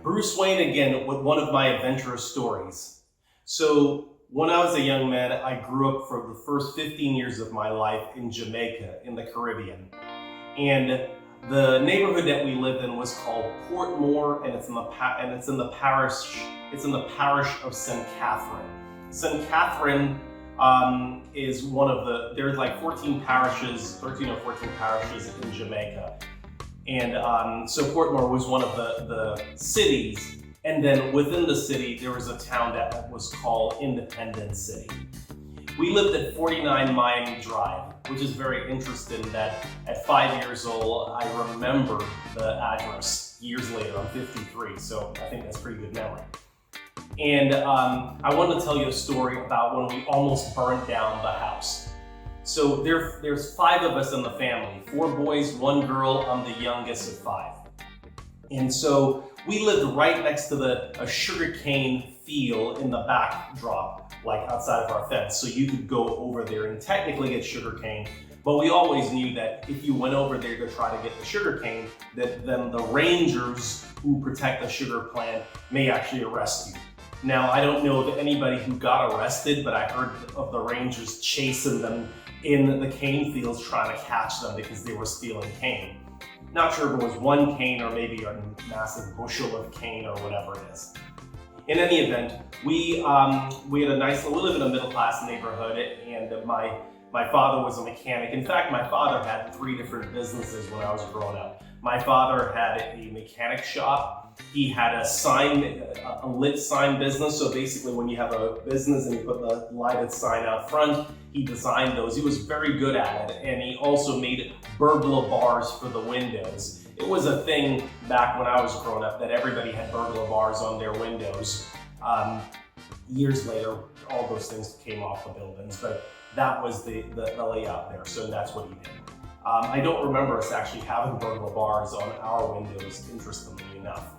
Bruce Wayne again with one of my adventurous stories. So when I was a young man, I grew up for the first 15 years of my life in Jamaica, in the Caribbean. And the neighborhood that we lived in was called Portmore, and it's in the parish of St. Catherine. St. Catherine is one of there's like 13 or 14 parishes in Jamaica. And so Portmore was one of the cities, and then within the city there was a town that was called Independence City. We lived at 49 Miami Drive, which is very interesting that at 5 years old I remember the address years later. I'm 53, so I think that's pretty good memory. And I wanted to tell you a story about when we almost burned down the house. So there's 5 of us in the family, 4 boys, 1 girl. I'm the youngest of 5. And so we lived right next to a sugarcane field in the backdrop, like outside of our fence. So you could go over there and technically get sugarcane. But we always knew that if you went over there to try to get the sugarcane, that then the rangers who protect the sugar plant may actually arrest you. Now, I don't know of anybody who got arrested, but I heard of the rangers chasing them in the cane fields trying to catch them because they were stealing cane. Not sure if it was 1 cane or maybe a massive bushel of cane or whatever it is. In any event, we live in a middle-class neighborhood, and my father was a mechanic. In fact, my father had 3 different businesses when I was growing up. My father had a mechanic shop. He had a lit sign business. So basically when you have a business and you put the lighted sign out front, he designed those. He was very good at it. And he also made burglar bars for the windows. It was a thing back when I was growing up that everybody had burglar bars on their windows. Years later, all those things came off the buildings, but that was the layout there. So that's what he did. I don't remember us actually having burglar bars on our windows, interestingly enough.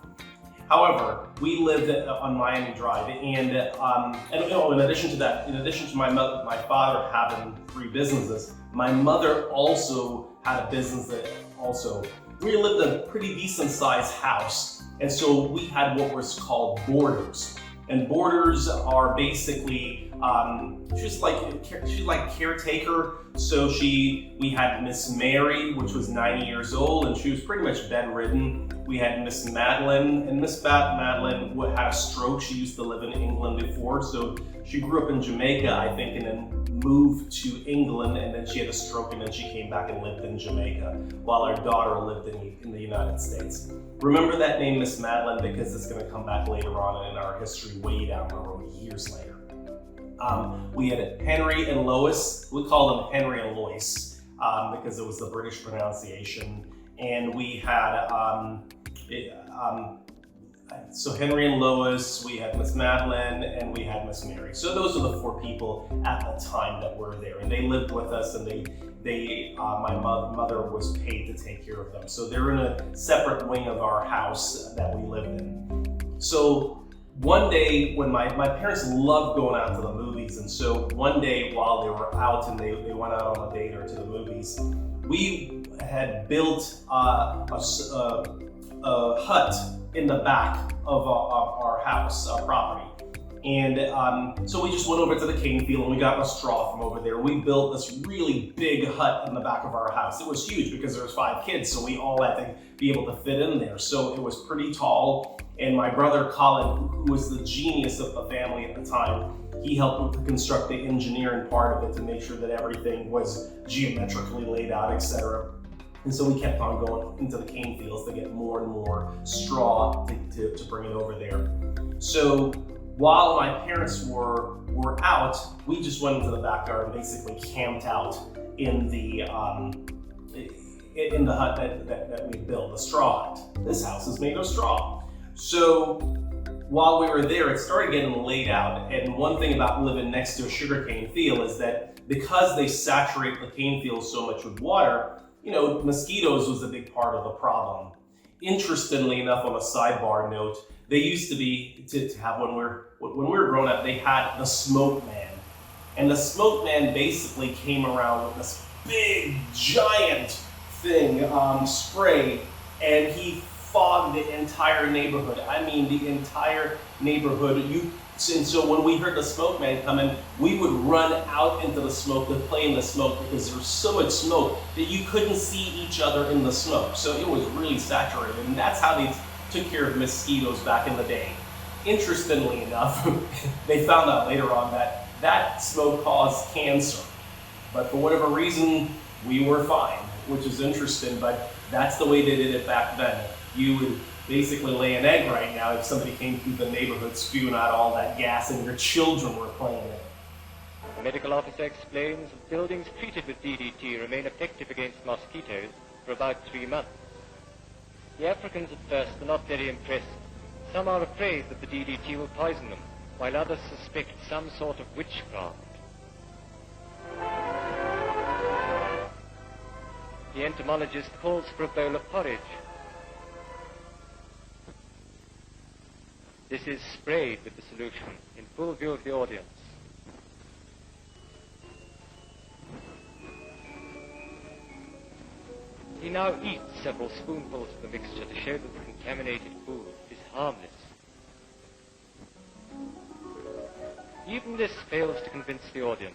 However, we lived on Miami Drive, and in addition to that, in addition to my father having 3 businesses, my mother also had a business that also. We lived in a pretty decent sized house, and so we had what was called boarders. And boarders are basically, she's like caretaker. So we had Miss Mary, which was 90 years old, and she was pretty much bedridden. We had Miss Madeline, and Miss Madeline had a stroke. She used to live in England before, so she grew up in Jamaica, I think, and then moved to England, and then she had a stroke, and then she came back and lived in Jamaica, while our daughter lived in the United States. Remember that name, Miss Madeline, because it's going to come back later on in our history, way down the road, years later. We had Henry and Lois. We call them Henry and Lois because it was the British pronunciation. And we had so Henry and Lois, we had Miss Madeline, and we had Miss Mary. So those are the 4 people at the time that were there, and they lived with us, and my mother was paid to take care of them. So they're in a separate wing of our house that we lived in. So one day when my parents loved going out to the movies, and so one day while they were out and they went out on a date or to the movies, we had built a hut in the back of our house, our property. And so we just went over to the cane field and we got a straw from over there. We built this really big hut in the back of our house. It was huge because there was 5 kids, so we all had to be able to fit in there. So it was pretty tall. And my brother Colin, who was the genius of the family at the time, he helped with the construct the engineering part of it to make sure that everything was geometrically laid out, etc. And so we kept on going into the cane fields to get more and more straw to bring it over there. So while my parents were out, we just went into the backyard and basically camped out in the hut that we built, the straw hut. This house is made of straw. So while we were there, it started getting laid out. And one thing about living next to a sugarcane field is that because they saturate the cane field so much with water, mosquitoes was a big part of the problem. Interestingly enough, on a sidebar note, they used to have when we were growing up, they had the smoke man. And the smoke man basically came around with this big, giant thing, spray, and he fogged the entire neighborhood. I mean, the entire neighborhood. And so when we heard the smoke man coming, we would run out into the smoke to play in the smoke because there was so much smoke that you couldn't see each other in the smoke. So it was really saturated, and that's how they took care of mosquitoes back in the day. Interestingly enough, they found out later on that that smoke caused cancer. But for whatever reason, we were fine, which is interesting, but that's the way they did it back then. You would basically lay an egg right now if somebody came through the neighborhood spewing out all that gas and your children were playing it. The medical officer explains that buildings treated with DDT remain effective against mosquitoes for about 3 months. The Africans at first are not very impressed. Some are afraid that the DDT will poison them, while others suspect some sort of witchcraft. The entomologist calls for a bowl of porridge. This is sprayed with the solution in full view of the audience. He now eats several spoonfuls of the mixture to show that the contaminated food is harmless. Even this fails to convince the audience.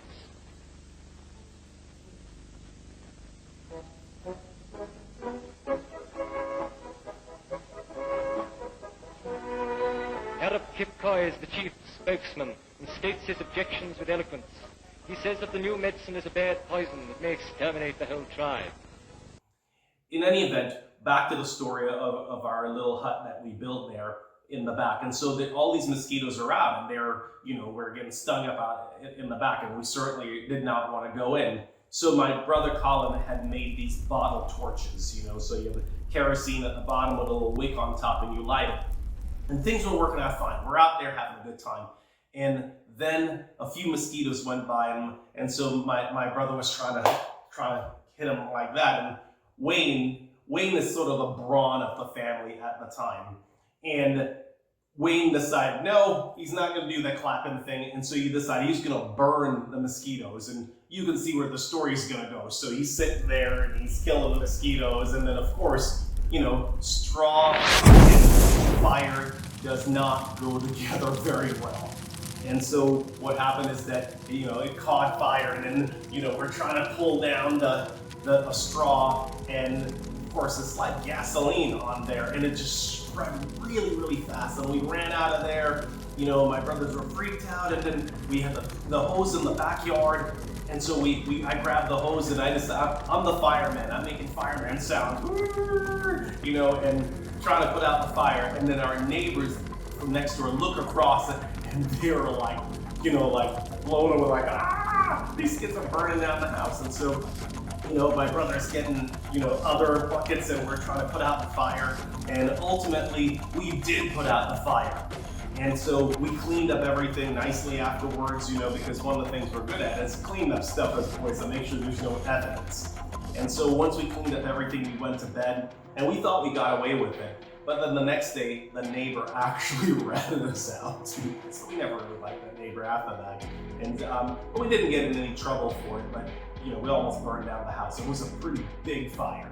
Arab Kipkoy is the chief spokesman and states his objections with eloquence. He says that the new medicine is a bad poison that may exterminate the whole tribe. In any event, back to the story of our little hut that we built there in the back. And so that all these mosquitoes are out and they're, we're getting stung up out in the back, and we certainly did not want to go in. So my brother Colin had made these bottle torches, so you have the kerosene at the bottom with a little wick on top and you light it. And things were working out fine. We're out there having a good time. And then a few mosquitoes went by him, and so my brother was trying to hit him like that. And Wayne is sort of the brawn of the family at the time. And Wayne decided, no, he's not going to do the clapping thing. And so he decided he's going to burn the mosquitoes. And you can see where the story's going to go. So he's sitting there and he's killing the mosquitoes. And then, of course, straw and fire does not go together very well. And so what happened is that, it caught fire, and then, we're trying to pull down the straw, and of course it's like gasoline on there, and it just spread really, really fast. And we ran out of there. My brothers were freaked out, and then we had the hose in the backyard. And so I grabbed the hose, and I decided, I'm the fireman. I'm making fireman sounds, and trying to put out the fire. And then our neighbors from next door look across it, and they're like, blown away, like, these kids are burning down the house. And so, my brother's getting, other buckets, and we're trying to put out the fire. And ultimately, we did put out the fire. And so we cleaned up everything nicely afterwards, because one of the things we're good at is clean up stuff as boys to make sure there's no evidence. And so once we cleaned up everything, we went to bed, and we thought we got away with it. But then the next day, the neighbor actually ratted us out. So we never really liked that neighbor after that. And we didn't get in any trouble for it, but we almost burned down the house. It was a pretty big fire.